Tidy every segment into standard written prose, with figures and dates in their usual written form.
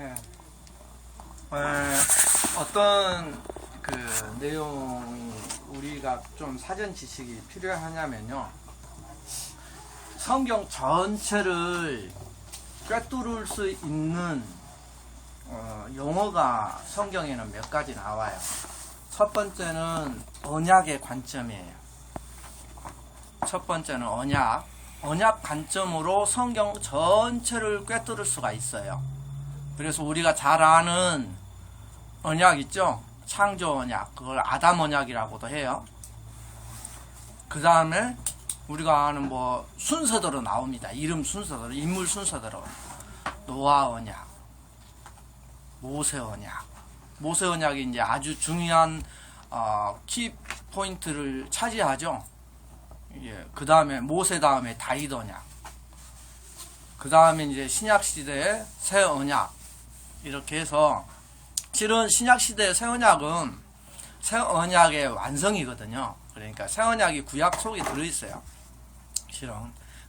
예. 어떤 그 내용이 우리가 좀 사전 지식이 필요하냐면요. 성경 전체를 꿰뚫을 수 있는 용어가 성경에는 몇 가지 나와요. 첫 번째는 언약의 관점이에요. 첫 번째는 언약 관점으로 성경 전체를 꿰뚫을 수가 있어요. 그래서 우리가 잘 아는 언약 있죠? 창조 언약, 그걸 아담 언약이라고도 해요. 그 다음에 우리가 아는 뭐 순서대로 나옵니다. 이름 순서대로, 인물 순서대로. 노아 언약, 모세 언약. 모세 언약이 이제 아주 중요한 키 포인트를 차지하죠. 예, 그 다음에 모세 다음에 다윗 언약. 그 다음에 이제 신약 시대의 새 언약. 이렇게 해서 실은 신약 시대의 새 언약은 새 언약의 완성이거든요. 그러니까 새 언약이 구약 속에 들어있어요. 실은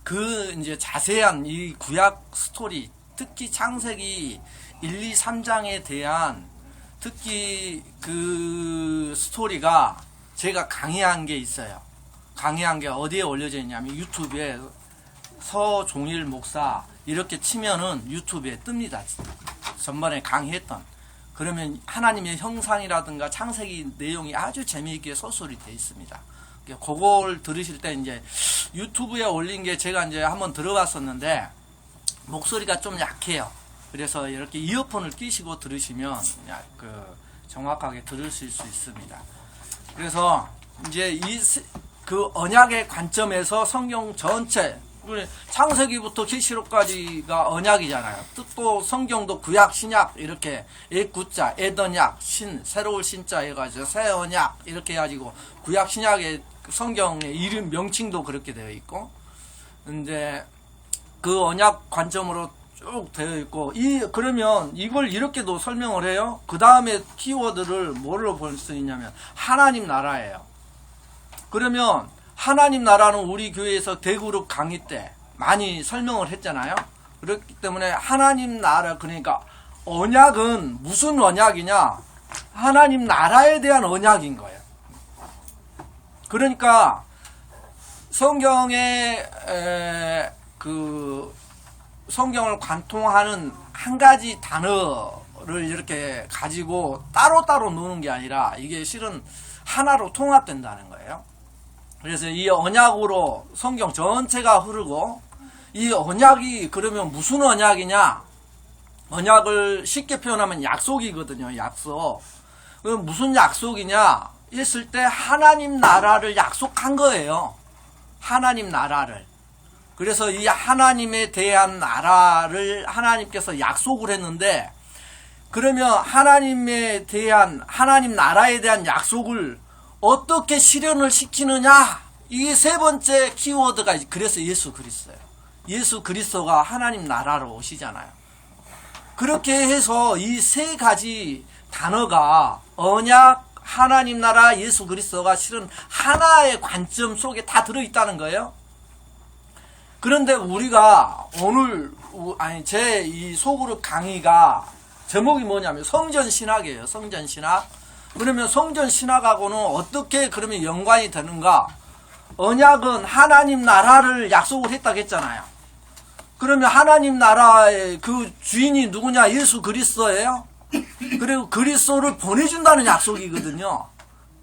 그 이제 자세한 이 구약 스토리, 특히 창세기 1, 2, 3장에 대한 특히 그 스토리가 제가 강의한 게 있어요. 강의한 게 어디에 올려져 있냐면 유튜브에 서종일 목사 이렇게 치면은 유튜브에 뜹니다. 전번에 강의했던. 그러면 하나님의 형상이라든가 창세기 내용이 아주 재미있게 서술이 되어 있습니다. 그걸 들으실 때 이제 유튜브에 올린 게 제가 이제 한번 들어봤었는데 목소리가 좀 약해요. 그래서 이렇게 이어폰을 끼시고 들으시면 정확하게 들으실 수 있습니다. 그래서 이제 그 언약의 관점에서 성경 전체, 창세기부터 계시록까지가 언약이잖아요. 또 성경도 구약, 신약 이렇게 애구자, 애언약, 새로울 신자 해가지고 새 언약 이렇게 해가지고 구약, 신약의 성경의 이름 명칭도 그렇게 되어 있고, 근데 그 언약 관점으로 쭉 되어 있고, 그러면 이걸 이렇게도 설명을 해요. 그 다음에 키워드를 뭐로 볼 수 있냐면 하나님 나라예요. 그러면 하나님 나라는 우리 교회에서 대그룹 강의 때 많이 설명을 했잖아요. 그렇기 때문에 하나님 나라, 그러니까 언약은 무슨 언약이냐? 하나님 나라에 대한 언약인 거예요. 그러니까 성경에 성경을 관통하는 한 가지 단어를 이렇게 가지고 따로따로 노는 게 아니라 이게 실은 하나로 통합된다는 거예요. 그래서 이 언약으로 성경 전체가 흐르고, 이 언약이 그러면 무슨 언약이냐? 언약을 쉽게 표현하면 약속이거든요. 약속. 그럼 무슨 약속이냐 했을 때 하나님 나라를 약속한 거예요. 하나님 나라를. 그래서 이 하나님에 대한 나라를 하나님께서 약속을 했는데, 그러면 하나님에 대한, 하나님 나라에 대한 약속을 어떻게 실현을 시키느냐? 이게 세 번째 키워드가, 그래서 예수 그리스도예요. 예수 그리스도가 하나님 나라로 오시잖아요. 그렇게 해서 이 세 가지 단어가 언약, 하나님 나라, 예수 그리스도가 실은 하나의 관점 속에 다 들어있다는 거예요. 그런데 우리가 오늘, 제 이 소그룹 강의가 제목이 뭐냐면 성전신학이에요. 성전신학. 그러면 성전신학하고는 어떻게 그러면 연관이 되는가? 언약은 하나님 나라를 약속을 했다고 했잖아요. 그러면 하나님 나라의 그 주인이 누구냐? 예수 그리스도예요. 그리고 그리스도를 보내준다는 약속이거든요.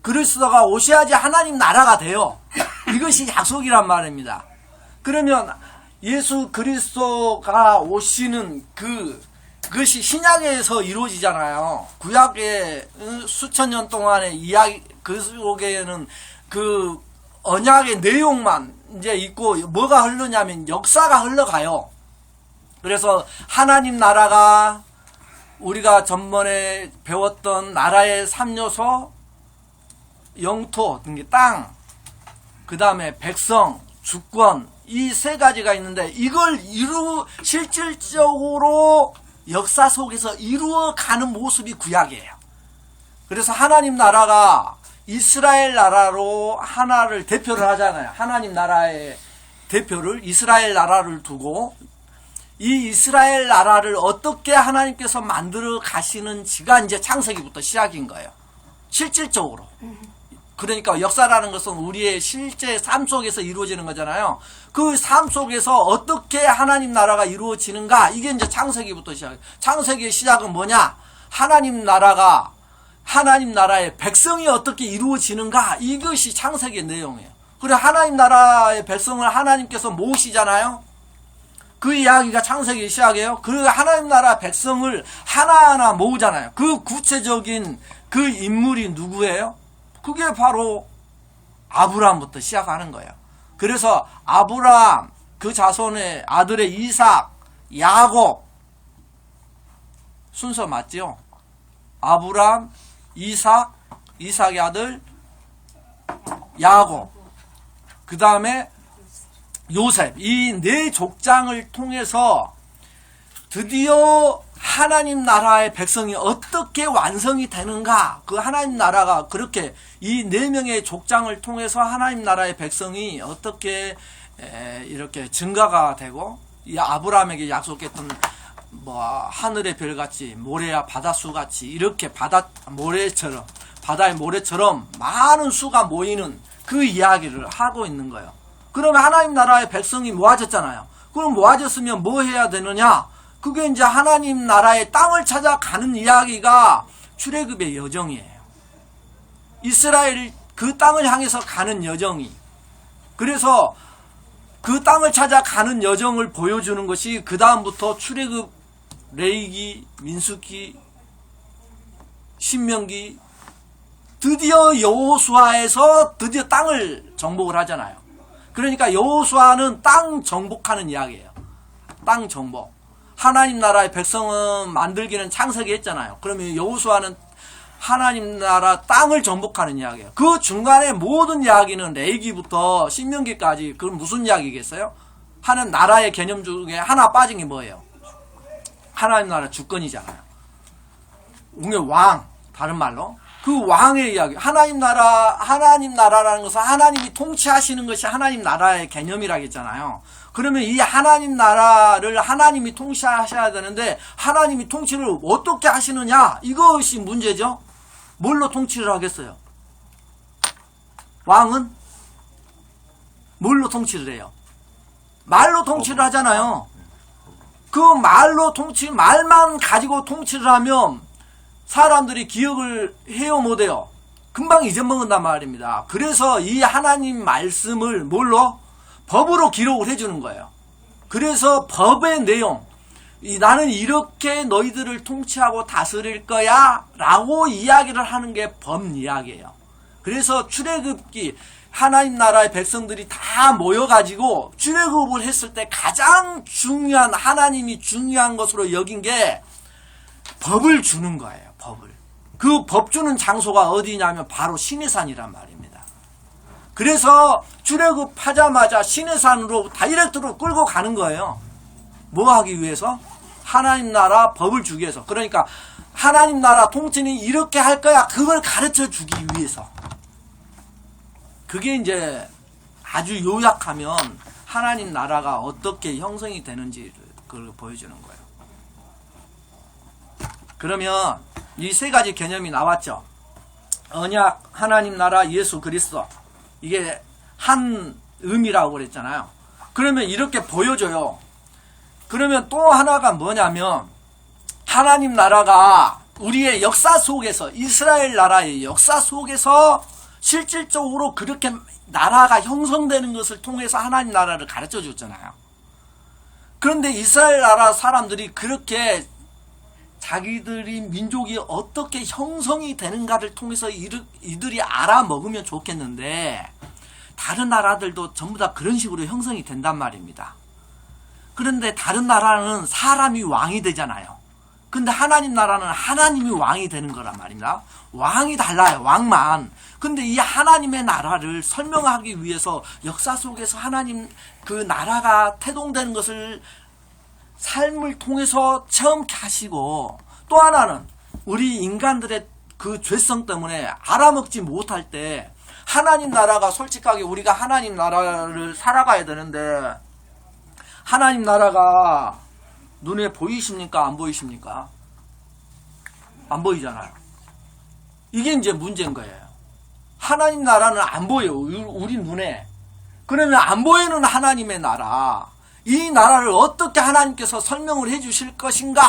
그리스도가 오셔야지 하나님 나라가 돼요. 이것이 약속이란 말입니다. 그러면 예수 그리스도가 오시는 그것이 신약에서 이루어지잖아요. 구약의 수천 년 동안의 이야기, 그 속에는 그 언약의 내용만 이제 있고, 뭐가 흐르냐면 역사가 흘러가요. 그래서 하나님 나라가 우리가 전번에 배웠던 나라의 3요소, 영토, 땅, 그 다음에 백성, 주권, 이 세 가지가 있는데, 이걸 실질적으로 역사 속에서 이루어가는 모습이 구약이에요. 그래서 하나님 나라가 이스라엘 나라로 하나를 대표를 하잖아요. 하나님 나라의 대표를, 이스라엘 나라를 두고 이 이스라엘 나라를 어떻게 하나님께서 만들어 가시는지가 이제 창세기부터 시작인 거예요. 실질적으로. 그러니까 역사라는 것은 우리의 실제 삶 속에서 이루어지는 거잖아요. 그 삶 속에서 어떻게 하나님 나라가 이루어지는가, 이게 이제 창세기부터 시작해요. 창세기의 시작은 뭐냐? 하나님 나라의 백성이 어떻게 이루어지는가, 이것이 창세기의 내용이에요. 그래, 하나님 나라의 백성을 하나님께서 모으시잖아요. 그 이야기가 창세기 시작이에요. 그리고 하나님 나라 백성을 하나하나 모으잖아요. 그 구체적인 그 인물이 누구예요? 그게 바로 아브라함부터 시작하는 거예요. 그래서 아브라함, 그 자손의 아들의 이삭, 야곱, 순서 맞죠? 아브라함, 이삭의 아들 야곱, 그 다음에 요셉, 이 네 족장을 통해서 드디어 하나님 나라의 백성이 어떻게 완성이 되는가, 그 하나님 나라가 그렇게 이 네 명의 족장을 통해서 하나님 나라의 백성이 어떻게 이렇게 증가가 되고, 이 아브라함에게 약속했던 뭐 하늘의 별같이 모래야 바다수같이 이렇게 바다의 모래처럼 많은 수가 모이는 그 이야기를 하고 있는 거예요. 그러면 하나님 나라의 백성이 모아졌잖아요. 그럼 모아졌으면 뭐 해야 되느냐? 그게 이제 하나님 나라의 땅을 찾아가는 이야기가 출애굽의 여정이에요. 이스라엘 그 땅을 향해서 가는 여정이. 그래서 그 땅을 찾아가는 여정을 보여주는 것이 그 다음부터 출애굽, 레위기, 민수기, 신명기, 드디어 여호수아에서 드디어 땅을 정복을 하잖아요. 그러니까 여호수아는 땅 정복하는 이야기예요. 땅 정복. 하나님 나라의 백성은 만들기는 창세기 했잖아요. 그러면 여호수아는 하나님 나라 땅을 정복하는 이야기예요. 그 중간에 모든 이야기는 레위기부터 신명기까지, 그건 무슨 이야기겠어요? 하는 나라의 개념 중에 하나 빠진 게 뭐예요? 하나님 나라 주권이잖아요. 왕, 다른 말로 그 왕의 이야기. 하나님 나라라는 것은 하나님이 통치하시는 것이 하나님 나라의 개념이라고 했잖아요. 그러면 이 하나님 나라를 하나님이 통치하셔야 되는데, 하나님이 통치를 어떻게 하시느냐, 이것이 문제죠. 뭘로 통치를 하겠어요? 왕은 뭘로 통치를 해요? 말로 통치를 하잖아요. 그 말만 가지고 통치를 하면 사람들이 기억을 해요, 못해요? 금방 잊어먹는단 말입니다. 그래서 이 하나님 말씀을 뭘로? 법으로 기록을 해주는 거예요. 그래서 법의 내용, 나는 이렇게 너희들을 통치하고 다스릴 거야 라고 이야기를 하는 게 법 이야기예요. 그래서 출애굽기, 하나님 나라의 백성들이 다 모여가지고 출애굽을 했을 때 가장 중요한, 하나님이 중요한 것으로 여긴 게 법을 주는 거예요. 법을. 그 법 주는 장소가 어디냐면 바로 시내산이란 말입니다. 그래서 출애굽하자마자 시내산으로 다이렉트로 끌고 가는 거예요. 뭐 하기 위해서? 하나님 나라 법을 주기 위해서. 그러니까 하나님 나라 통치는 이렇게 할 거야, 그걸 가르쳐 주기 위해서. 그게 이제 아주 요약하면 하나님 나라가 어떻게 형성이 되는지를 그걸 보여주는 거예요. 그러면 이 세 가지 개념이 나왔죠. 언약, 하나님 나라, 예수 그리스도. 이게 한 의미라고 그랬잖아요. 그러면 이렇게 보여줘요. 그러면 또 하나가 뭐냐면, 하나님 나라가 우리의 역사 속에서, 이스라엘 나라의 역사 속에서 실질적으로 그렇게 나라가 형성되는 것을 통해서 하나님 나라를 가르쳐 줬잖아요. 그런데 이스라엘 나라 사람들이 그렇게 자기들이 민족이 어떻게 형성이 되는가를 통해서 이들이 알아먹으면 좋겠는데, 다른 나라들도 전부 다 그런 식으로 형성이 된단 말입니다. 그런데 다른 나라는 사람이 왕이 되잖아요. 근데 하나님 나라는 하나님이 왕이 되는 거란 말입니다. 왕이 달라요, 왕만. 근데 이 하나님의 나라를 설명하기 위해서 역사 속에서 하나님 그 나라가 태동되는 것을 삶을 통해서 체험케 하시고, 또 하나는 우리 인간들의 그 죄성 때문에 알아먹지 못할 때, 하나님 나라가 솔직하게 우리가 하나님 나라를 살아가야 되는데, 하나님 나라가 눈에 보이십니까? 안 보이십니까? 안 보이잖아요. 이게 이제 문제인 거예요. 하나님 나라는 안 보여요. 우리 눈에. 그러면 안 보이는 하나님의 나라, 이 나라를 어떻게 하나님께서 설명을 해 주실 것인가?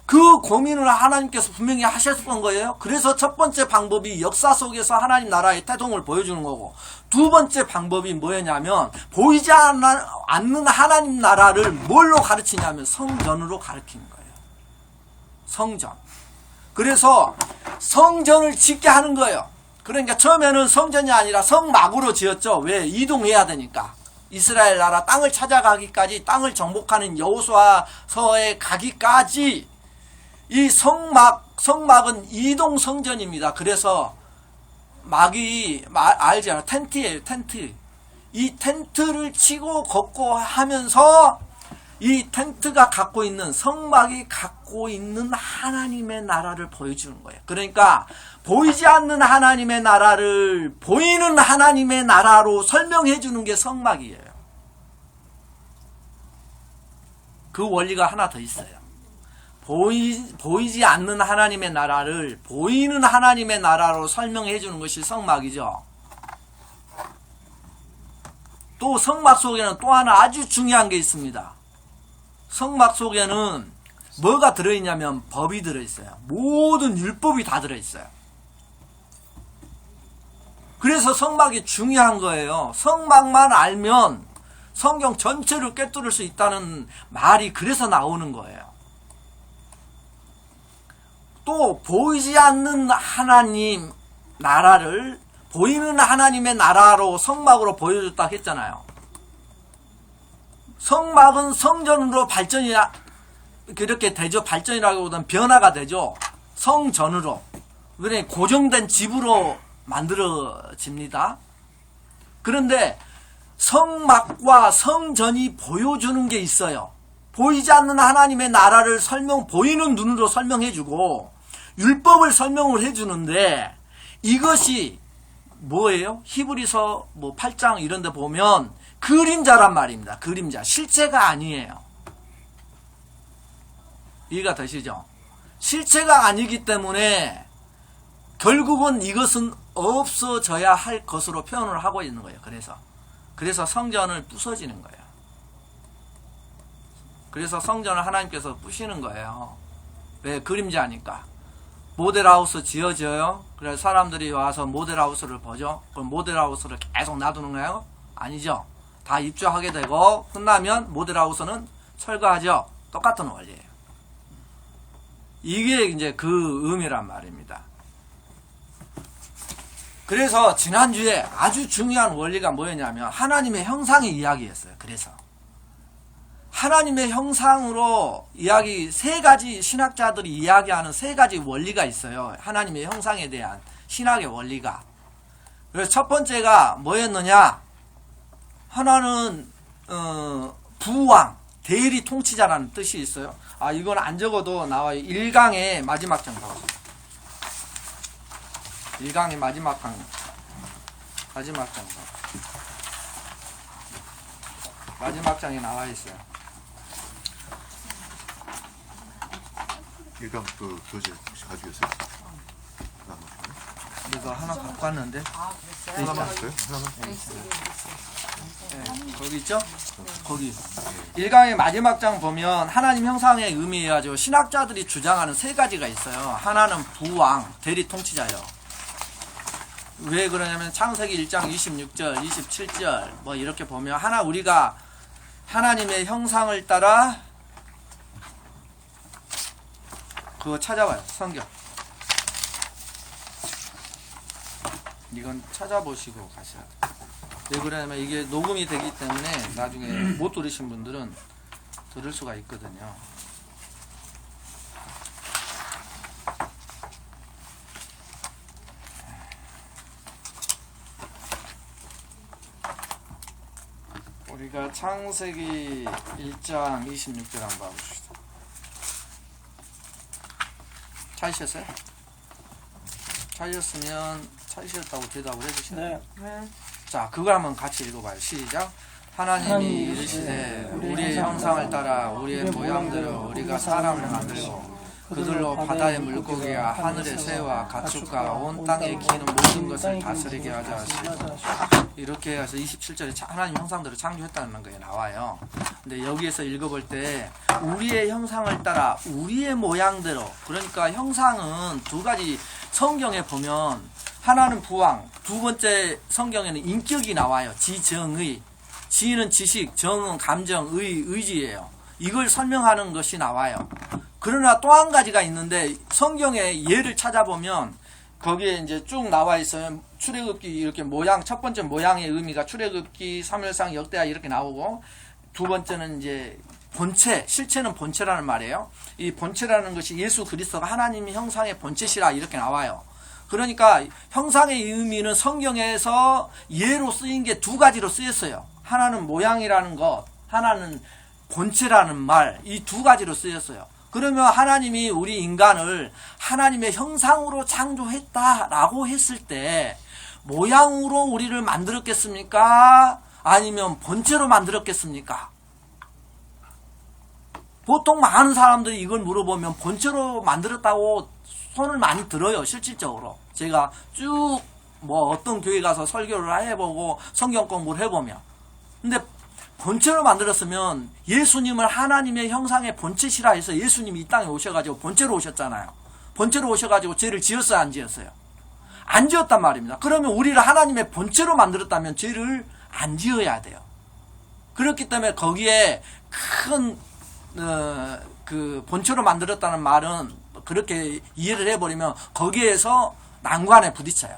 그 고민을 하나님께서 분명히 하셨던 거예요. 그래서 첫 번째 방법이 역사 속에서 하나님 나라의 태동을 보여주는 거고, 두 번째 방법이 뭐였냐면 보이지 않는 하나님 나라를 뭘로 가르치냐면 성전으로 가르치는 거예요. 성전. 그래서 성전을 짓게 하는 거예요. 그러니까 처음에는 성전이 아니라 성막으로 지었죠. 왜? 이동해야 되니까. 이스라엘 나라 땅을 찾아가기까지, 땅을 정복하는 여호수아서에 가기까지 이 성막은 이동 성전입니다. 그래서 막이 알잖아요. 텐트예요. 텐트. 이 텐트를 치고 걷고 하면서 이 텐트가 갖고 있는, 성막이 갖고 있는 하나님의 나라를 보여주는 거예요. 그러니까 보이지 않는 하나님의 나라를 보이는 하나님의 나라로 설명해 주는 게 성막이에요. 그 원리가 하나 더 있어요. 보이지 않는 하나님의 나라를 보이는 하나님의 나라로 설명해 주는 것이 성막이죠. 또 성막 속에는 또 하나 아주 중요한 게 있습니다. 성막 속에는 뭐가 들어있냐면 법이 들어있어요. 모든 율법이 다 들어있어요. 그래서 성막이 중요한 거예요. 성막만 알면 성경 전체를 꿰뚫을 수 있다는 말이 그래서 나오는 거예요. 또 보이지 않는 하나님 나라를 보이는 하나님의 나라로 성막으로 보여줬다 했잖아요. 성막은 성전으로 발전이 그렇게 되죠. 발전이라기보다는 변화가 되죠. 성전으로. 그러니 고정된 집으로 만들어집니다. 그런데 성막과 성전이 보여주는 게 있어요. 보이지 않는 하나님의 나라를 보이는 눈으로 설명해주고 율법을 설명을 해주는데, 이것이 뭐예요? 히브리서 8장 이런 데 보면 그림자란 말입니다. 그림자. 실체가 아니에요. 이해가 되시죠? 실체가 아니기 때문에 결국은 이것은 없어져야 할 것으로 표현을 하고 있는 거예요. 그래서 성전을 부서지는 거예요. 그래서 성전을 하나님께서 부시는 거예요. 왜? 그림자니까. 모델하우스 지어져요. 그래서 사람들이 와서 모델하우스를 보죠. 그럼 모델하우스를 계속 놔두는 거예요? 아니죠. 다 입주하게 되고 끝나면 모델하우스는 철거하죠. 똑같은 원리예요. 이게 이제 그 의미란 말입니다. 그래서 지난주에 아주 중요한 원리가 뭐였냐면 하나님의 형상의 이야기였어요. 그래서 하나님의 형상으로 세 가지 신학자들이 이야기하는 세 가지 원리가 있어요. 하나님의 형상에 대한 신학의 원리가. 그래서 첫 번째가 뭐였느냐? 하나는 부왕, 대리 통치자라는 뜻이 있어요. 이건 안 적어도 나와요. 1강의 마지막 장 보세요. 1강의 마지막 장. 마지막 장에 나와 있어요. 1강 그 교재 혹시 가지고 계세요? 이거 하나 갖고 왔는데. 하나만 있어요? 하나만? 네, 거기 있죠? 거기. 1강의 마지막 장 보면 하나님 형상의 의미해가지고 신학자들이 주장하는 세 가지가 있어요. 하나는 부왕, 대리 통치자요. 왜 그러냐면 창세기 1장 26절, 27절 이렇게 보면 우리가 하나님의 형상을 따라 그거 찾아봐요. 성경. 이건 찾아보시고 가셔야 돼요. 왜 그러냐면 이게 녹음이 되기 때문에 나중에 못 들으신 분들은 들을 수가 있거든요. 우리가 창세기 1장 26절 한번 봐봅시다. 찾으셨어요? 찾으셨으면 찾으셨다고 대답을 해주시나요? 네. 자, 그걸 한번 같이 읽어봐요. 시작. 하나님이 이르시되 우리의 형상을 따라 우리의 모양대로 우리가 사람을 만들고 그들로 바다의 물고기와 하늘의 새와 가축과 온 땅에 기는 모든 것을 다스리게 하자 하시고, 이렇게 해서 27절에 하나님 형상대로 창조했다는 거에 나와요. 근데 여기에서 읽어볼 때 우리의 형상을 따라 우리의 모양대로, 그러니까 형상은 두 가지 성경에 보면 하나는 부왕, 두 번째 성경에는 인격이 나와요. 지정의. 지는 지식, 정은 감정, 의지예요. 이걸 설명하는 것이 나와요. 그러나 또 한 가지가 있는데 성경의 예를 찾아보면 거기에 이제 쭉 나와 있어요. 출애굽기 이렇게 모양, 첫 번째 모양의 의미가 출애굽기, 사무엘상, 역대하 이렇게 나오고, 두 번째는 이제 본체, 실체는 본체라는 말이에요. 이 본체라는 것이 예수 그리스도가 하나님의 형상의 본체시라 이렇게 나와요. 그러니까 형상의 의미는 성경에서 예로 쓰인 게 두 가지로 쓰였어요. 하나는 모양이라는 것, 하나는 본체라는 말, 이 두 가지로 쓰였어요. 그러면 하나님이 우리 인간을 하나님의 형상으로 창조했다라고 했을 때 모양으로 우리를 만들었겠습니까? 아니면 본체로 만들었겠습니까? 보통 많은 사람들이 이걸 물어보면 본체로 만들었다고 손을 많이 들어요. 실질적으로 제가 쭉 뭐 어떤 교회 가서 설교를 해보고 성경 공부를 해보면, 근데 본체로 만들었으면 예수님을 하나님의 형상의 본체시라 해서 예수님이 이 땅에 오셔가지고 본체로 오셨잖아요. 본체로 오셔가지고 죄를 지었어요, 안 지었어요? 안 지었단 말입니다. 그러면 우리를 하나님의 본체로 만들었다면 죄를 안 지어야 돼요. 그렇기 때문에 거기에 큰 그 본체로 만들었다는 말은 그렇게 이해를 해버리면 거기에서 난관에 부딪혀요.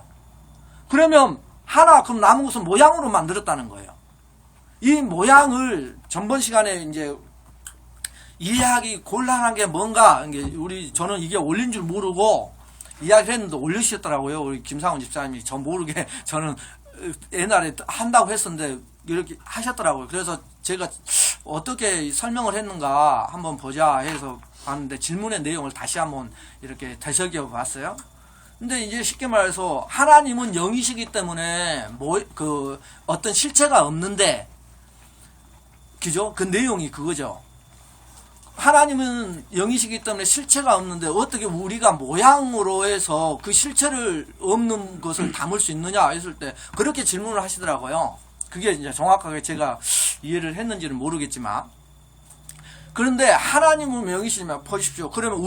그러면 그럼 나무것은 모양으로 만들었다는 거예요. 이 모양을 전번 시간에 이제 이해하기 곤란한 게 뭔가, 저는 이게 올린 줄 모르고 이야기를 했는데 올리셨더라고요. 우리 김상훈 집사님이 저 모르게 저는 옛날에 한다고 했었는데 이렇게 하셨더라고요. 그래서 제가 어떻게 설명을 했는가 한번 보자 해서 봤는데 질문의 내용을 다시 한번 이렇게 되새겨 봤어요. 근데 이제 쉽게 말해서 하나님은 영이시기 때문에 어떤 실체가 없는데, 그죠? 그 내용이 그거죠. 하나님은 영이시기 때문에 실체가 없는데 어떻게 우리가 모양으로 해서 그 실체를 없는 것을 담을 수 있느냐 했을 때 그렇게 질문을 하시더라고요. 그게 이제 정확하게 제가 이해를 했는지는 모르겠지만, 그런데 하나님은 영이시면 보십시오. 그러면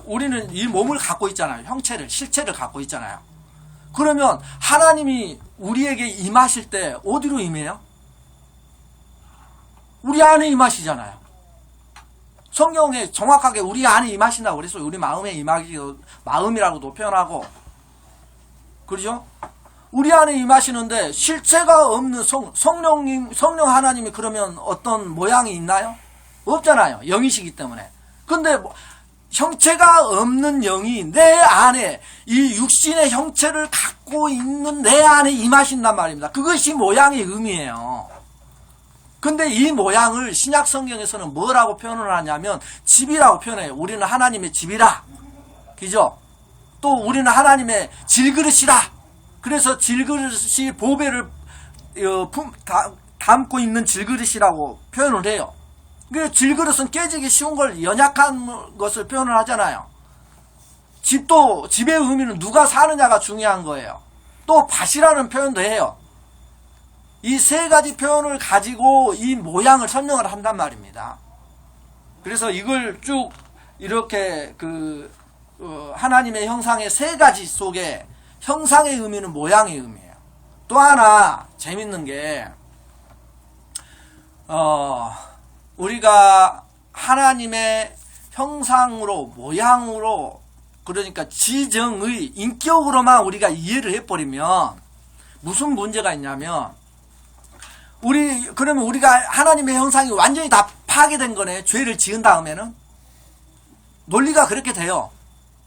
우리는 이 몸을 갖고 있잖아요. 형체를, 실체를 갖고 있잖아요. 그러면 하나님이 우리에게 임하실 때 어디로 임해요? 우리 안에 임하시잖아요. 성경에 정확하게 우리 안에 임하신다고 그랬어요. 우리 마음에 임하기도, 마음이라고도 표현하고, 그렇죠? 우리 안에 임하시는데 실체가 없는 성령 하나님이 그러면 어떤 모양이 있나요? 없잖아요. 영이시기 때문에. 근데 형체가 없는 영이 내 안에 이 육신의 형체를 갖고 있는 내 안에 임하신단 말입니다. 그것이 모양의 의미예요. 근데 이 모양을 신약 성경에서는 뭐라고 표현을 하냐면 집이라고 표현해요. 우리는 하나님의 집이라. 그죠? 또 우리는 하나님의 질그릇이라. 그래서 질그릇이 보배를 담고 있는 질그릇이라고 표현을 해요. 그 질그릇은 깨지기 쉬운 걸, 연약한 것을 표현을 하잖아요. 집의 의미는 누가 사느냐가 중요한 거예요. 또 밭이라는 표현도 해요. 이 세 가지 표현을 가지고 이 모양을 설명을 한단 말입니다. 그래서 이걸 쭉 이렇게 하나님의 형상의 세 가지 속에 형상의 의미는 모양의 의미예요. 또 하나 재밌는 게 우리가 하나님의 형상으로, 모양으로, 그러니까 지정의 인격으로만 우리가 이해를 해버리면 무슨 문제가 있냐면, 그러면 우리가 하나님의 형상이 완전히 다 파괴된 거네. 죄를 지은 다음에는. 논리가 그렇게 돼요.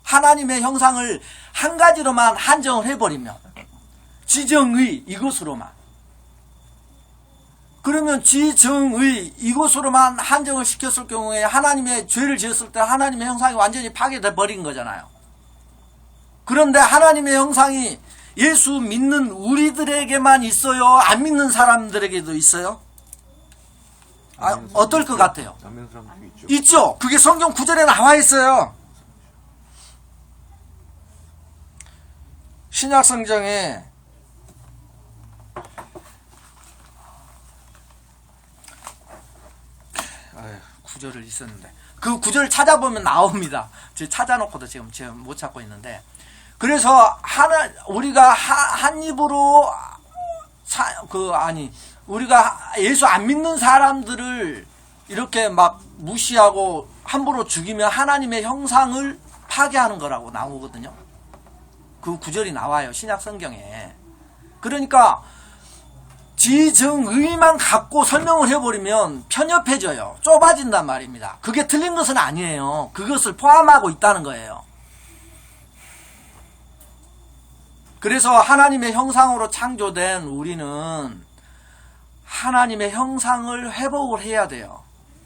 하나님의 형상을 한 가지로만 한정을 해버리면, 지정의 이것으로만. 그러면 지정의 이것으로만 한정을 시켰을 경우에 하나님의 죄를 지었을 때 하나님의 형상이 완전히 파괴돼 버린 거잖아요. 그런데 하나님의 형상이 예수 믿는 우리들에게만 있어요? 안 믿는 사람들에게도 있어요? 어떨 것 같아요? 남는 사람도 있죠. 있죠. 그게 성경 구절에 나와 있어요. 신약 성경에 구절을 있었는데 그 구절을 찾아보면 나옵니다. 제가 찾아놓고도 지금 제가 못 찾고 있는데, 그래서 우리가 한 입으로 우리가 예수 안 믿는 사람들을 이렇게 막 무시하고 함부로 죽이면 하나님의 형상을 파괴하는 거라고 나오거든요. 그 구절이 나와요, 신약 성경에. 그러니까 지정의만 갖고 설명을 해버리면 편협해져요. 좁아진단 말입니다. 그게 틀린 것은 아니에요. 그것을 포함하고 있다는 거예요. 그래서 하나님의 형상으로 창조된 우리는 하나님의 형상을 회복을 해야 돼요.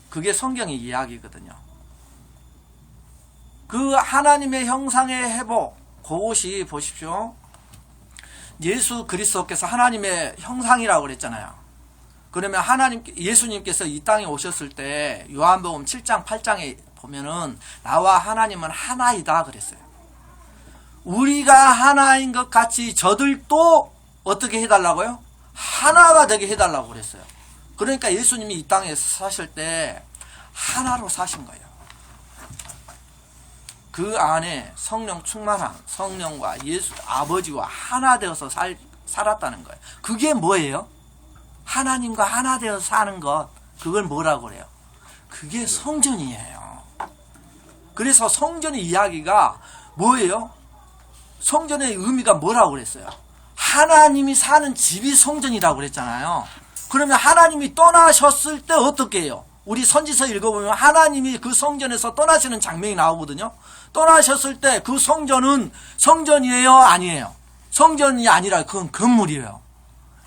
그게 성경의 이야기거든요. 그 하나님의 형상의 회복, 그것이 보십시오. 예수 그리스도께서 하나님의 형상이라고 그랬잖아요. 그러면 예수님께서 이 땅에 오셨을 때 요한복음 7장 8장에 보면은 나와 하나님은 하나이다 그랬어요. 우리가 하나인 것 같이 저들도 어떻게 해달라고요? 하나가 되게 해달라고 그랬어요. 그러니까 예수님이 이 땅에 사실 때 하나로 사신 거예요. 그 안에 성령 충만한 성령과 예수 아버지와 하나 되어서 살았다는 거예요. 그게 뭐예요? 하나님과 하나 되어서 사는 것, 그걸 뭐라고 그래요? 그게 성전이에요. 그래서 성전의 이야기가 뭐예요? 성전의 의미가 뭐라고 그랬어요? 하나님이 사는 집이 성전이라고 그랬잖아요. 그러면 하나님이 떠나셨을 때 어떻게 해요? 우리 선지서 읽어보면 하나님이 그 성전에서 떠나시는 장면이 나오거든요. 떠나셨을 때 그 성전은 성전이에요? 아니에요? 성전이 아니라 그건 건물이에요.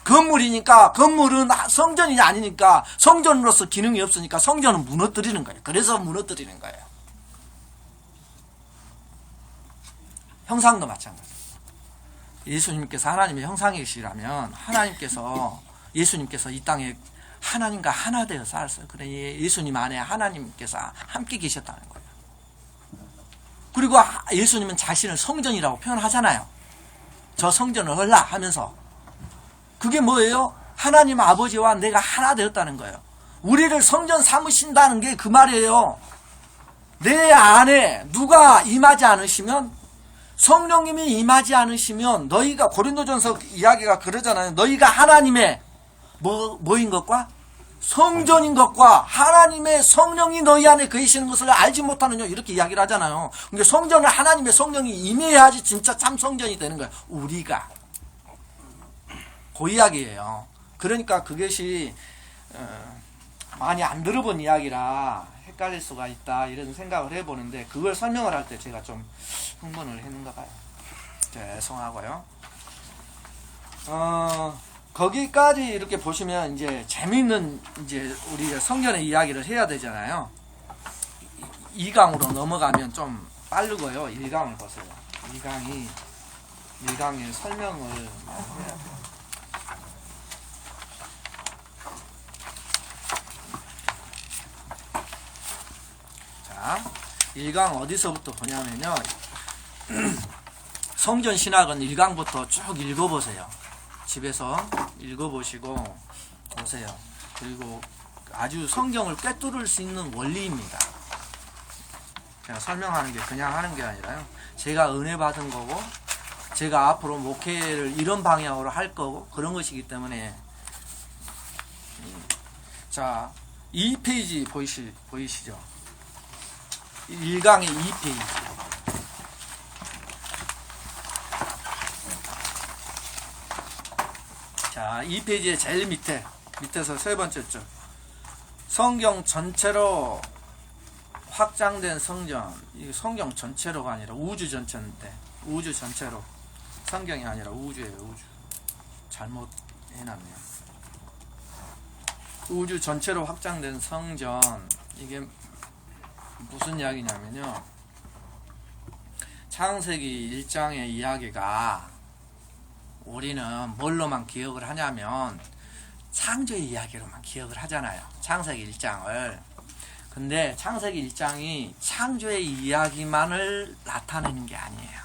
건물이니까, 건물은 성전이 아니니까 성전으로서 기능이 없으니까 성전은 무너뜨리는 거예요. 그래서 무너뜨리는 거예요. 형상도 마찬가지예요. 예수님께서 하나님의 형상이시라면 예수님께서 이 땅에 하나님과 하나 되어 살았어요. 그래 예수님 안에 하나님께서 함께 계셨다는 거예요. 그리고 예수님은 자신을 성전이라고 표현하잖아요. 저 성전을 헐라 하면서. 그게 뭐예요? 하나님 아버지와 내가 하나 되었다는 거예요. 우리를 성전 삼으신다는 게 그 말이에요. 내 안에 누가 임하지 않으시면, 성령님이 임하지 않으시면 너희가, 고린도전서 이야기가 그러잖아요. 너희가 하나님의 뭐인 것과 성전인 것과 하나님의 성령이 너희 안에 계시는 것을 알지 못하느냐, 이렇게 이야기를 하잖아요. 그러니까 성전을 하나님의 성령이 임해야지 진짜 참 성전이 되는 거예요. 우리가. 그 이야기예요. 그러니까 그것이 많이 안 들어본 이야기라 헷갈릴 수가 있다, 이런 생각을 해보는데, 그걸 설명을 할 때 제가 좀 흥분을 했는가 봐요. 죄송하고요. 거기까지 이렇게 보시면 이제 재미있는 이제 우리가 성전의 이야기를 해야 되잖아요. 2강으로 넘어가면 좀 빠르고요. 1강을 보세요. 1강의 설명을 해야 돼요. 자, 1강 어디서부터 보냐면요. 성전 신학은 1강부터 쭉 읽어보세요. 집에서 읽어보시고 보세요. 그리고 아주 성경을 꿰뚫을 수 있는 원리입니다. 제가 설명하는 게 그냥 하는 게 아니라요. 제가 은혜 받은 거고, 제가 앞으로 목회를 이런 방향으로 할 거고, 그런 것이기 때문에. 자, 2페이지 보이시죠? 1강의 2페이지. 자, 2페이지의 제일 밑에서 세 번째 줄. 성경 전체로 확장된 성전. 이게 성경 전체로가 아니라 우주 전체인데, 우주 전체로. 성경이 아니라 우주예요, 우주. 잘못 해놨네요. 우주 전체로 확장된 성전. 이게 무슨 이야기냐면요. 창세기 1장의 이야기가 우리는 뭘로만 기억을 하냐면 창조의 이야기로만 기억을 하잖아요. 창세기 1장을. 근데 창세기 1장이 창조의 이야기만을 나타내는 게 아니에요.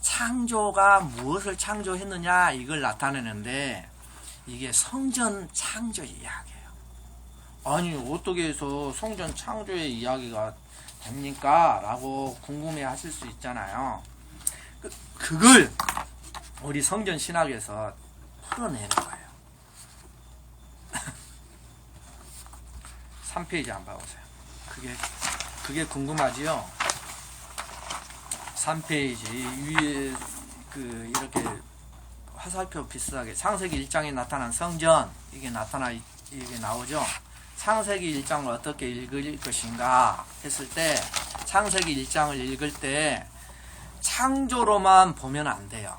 창조가 무엇을 창조했느냐 이걸 나타내는데 이게 성전 창조의 이야기예요. 아니 어떻게 해서 성전 창조의 이야기가 됩니까? 라고 궁금해 하실 수 있잖아요. 그걸 우리 성전 신학에서 풀어내는 거예요. 3페이지 한번 봐보세요. 그게 궁금하지요? 3페이지 위에 이렇게 화살표 비슷하게 창세기 1장에 나타난 성전 이게 나오죠. 창세기 1장을 어떻게 읽을 것인가 했을 때 창세기 1장을 읽을 때 창조로만 보면 안 돼요.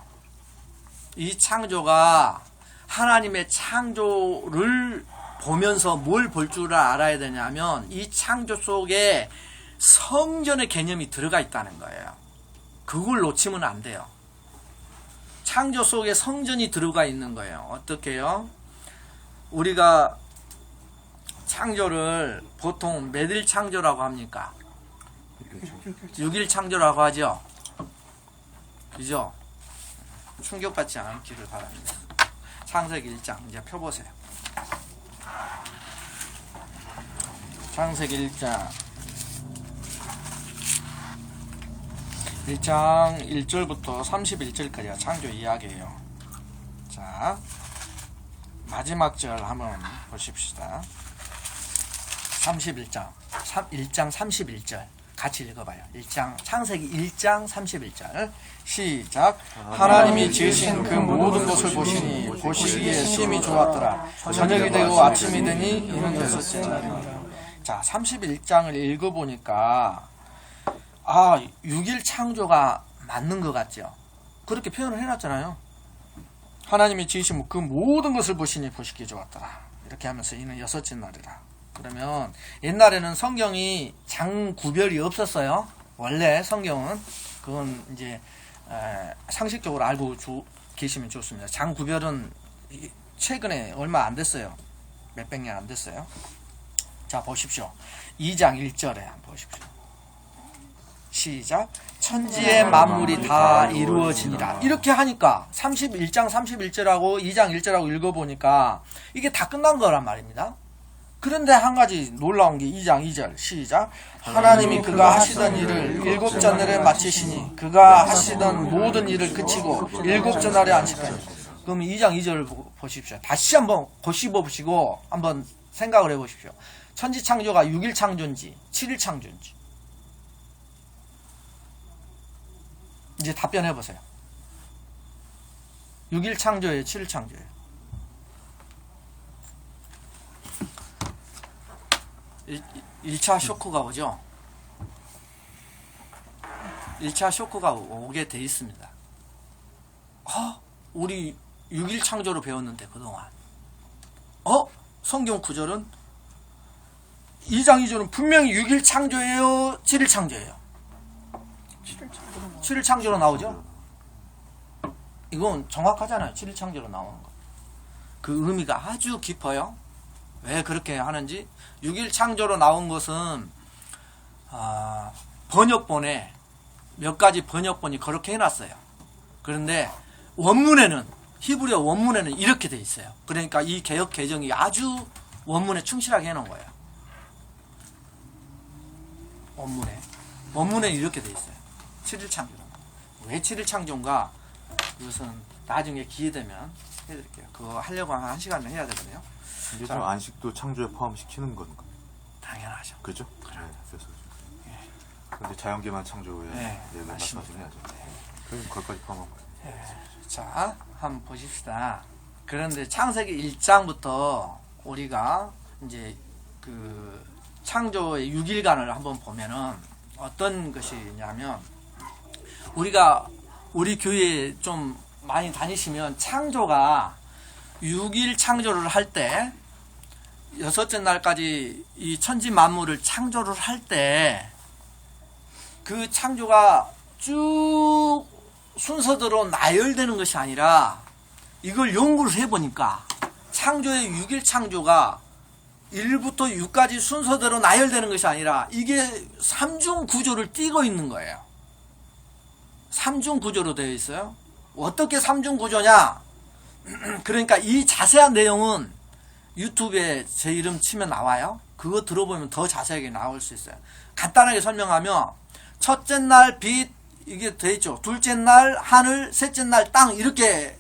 이 창조가 하나님의 창조를 보면서 뭘 볼 줄 알아야 되냐면 이 창조 속에 성전의 개념이 들어가 있다는 거예요. 그걸 놓치면 안 돼요. 창조 속에 성전이 들어가 있는 거예요. 어떻게요? 우리가 창조를 보통 몇 일 창조라고 합니까? 6일 창조라고 하죠. 그죠? 충격받지 않기를 바랍니다. 창세기 1장 이제 펴보세요. 창세기 1장 1절부터 31절까지가 창조 이야기예요. 자, 마지막 절 한번 보십시다. 1장 31절 같이 읽어봐요. 창세기 1장 31절 시작. 하나님이 지으신 그 모든 것을 보시니 보시기에 심히 좋았더라. 저녁이 되고 아침이 되니 이는 여섯째 날이니라. 자, 31장을 읽어보니까 6일 창조가 맞는 것 같죠. 그렇게 표현을 해놨잖아요. 하나님이 지으신 그 모든 것을 보시니 보시기에 좋았더라. 이렇게 하면서 이는 여섯째 날이라. 그러면 옛날에는 성경이 장 구별이 없었어요. 원래 성경은 그건 이제 상식적으로 알고 계시면 좋습니다. 장 구별은 최근에 얼마 안 됐어요. 몇백 년 안 됐어요. 자, 보십시오. 2장 1절에 한번 보십시오. 시작. 천지의 만물이 다 이루어지니라. 이렇게 하니까 1장 31절하고 2장 1절하고 읽어보니까 이게 다 끝난 거란 말입니다. 그런데 한 가지 놀라운 게 2장 2절 시작. 하나님이 그가 하시던 일을 일곱째 날에 마치시니 그가 하시던 모든 일을 그치고 일곱째 날에 안식하니. 그럼 2장 2절을 보십시오. 다시 한번 고씹어보시고 한번 생각을 해보십시오. 천지 창조가 6일 창조인지 7일 창조인지 이제 답변해보세요. 6일 창조예요? 7일 창조예요? 일 1차 쇼크가 오죠? 1차 쇼크가 오게 돼 있습니다. 우리 6일 창조로 배웠는데 그동안 성경 구절은 2장 2절은 분명히 6일 창조예요? 7일 창조예요? 7일 창조로 나오죠? 이건 정확하잖아요. 7일 창조로 나오는 거. 그 의미가 아주 깊어요. 왜 그렇게 하는지. 6일 창조로 나온 것은 번역본에 몇 가지 번역본이 그렇게 해놨어요. 그런데 원문에는 히브리어 원문에는 이렇게 돼 있어요. 그러니까 이 개역 개정이 아주 원문에 충실하게 해놓은 거예요. 원문에 이렇게 돼 있어요. 7일 창조. 왜 7일 창조인가? 이것은 나중에 기회 되면 해드릴게요. 그거 하려고 하면 1시간을 해야 되거든요. 근데 좀 안식도 창조에 포함시키는 건가? 당연하죠. 그죠? 그래서. 근데 자연계만 창조에 얘를 맞춰서 해야죠. 그럼 거기까지 포함한 거예요. 자, 한번 보십시다. 그런데 창세기 1장부터 우리가 이제 그 창조의 6일간을 한번 보면은 어떤 것이냐면 우리 교회에 좀 많이 다니시면 창조가 6일 창조를 할 때 여섯째 날까지 이 천지 만물을 창조를 할 때 그 창조가 쭉 순서대로 나열되는 것이 아니라 이걸 연구를 해보니까 창조의 6일 창조가 1부터 6까지 순서대로 나열되는 것이 아니라 이게 3중 구조를 띠고 있는 거예요. 3중 구조로 되어 있어요. 어떻게 3중 구조냐? 그러니까 이 자세한 내용은 유튜브에 제 이름 치면 나와요. 그거 들어보면 더 자세하게 나올 수 있어요. 간단하게 설명하면 첫째 날 빛 이게 돼 있죠. 둘째 날 하늘, 셋째 날 땅 이렇게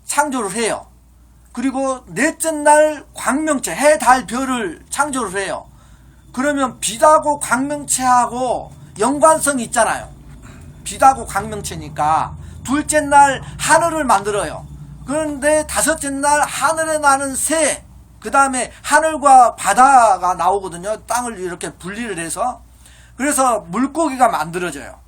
창조를 해요. 그리고 넷째 날 광명체 해, 달, 별을 창조를 해요. 그러면 빛하고 광명체하고 연관성이 있잖아요. 빛하고 광명체니까 둘째 날 하늘을 만들어요. 그런데 다섯째 날 하늘에 나는 새, 그 다음에 하늘과 바다가 나오거든요. 땅을 이렇게 분리를 해서. 그래서 물고기가 만들어져요.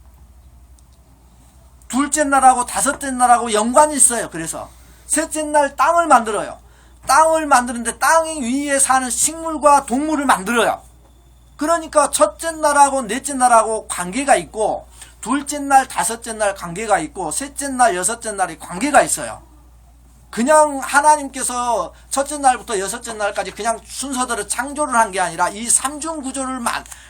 둘째 날하고 다섯째 날하고 연관이 있어요. 그래서 셋째 날 땅을 만들어요. 땅을 만드는데 땅 위에 사는 식물과 동물을 만들어요. 그러니까 첫째 날하고 넷째 날하고 관계가 있고, 둘째 날, 다섯째 날 관계가 있고, 셋째 날, 여섯째 날이 관계가 있어요. 그냥 하나님께서 첫째 날부터 여섯째 날까지 그냥 순서대로 창조를 한 게 아니라 이 3중 구조를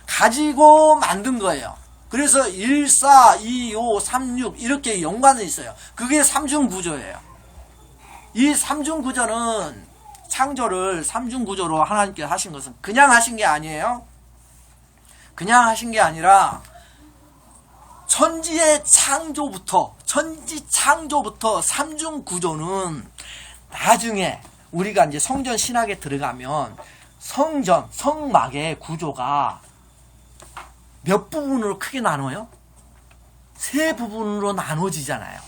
가지고 만든 거예요. 그래서 1, 4, 2, 5, 3, 6 이렇게 연관이 있어요. 그게 3중 구조예요. 이 3중 구조는 창조를 3중 구조로 하나님께서 하신 것은 그냥 하신 게 아니에요. 그냥 하신 게 아니라 천지의 창조부터 3중 구조는 나중에 우리가 이제 성전 신학에 들어가면 성막의 구조가 몇 부분으로 크게 나눠요? 3부분으로 나눠지잖아요.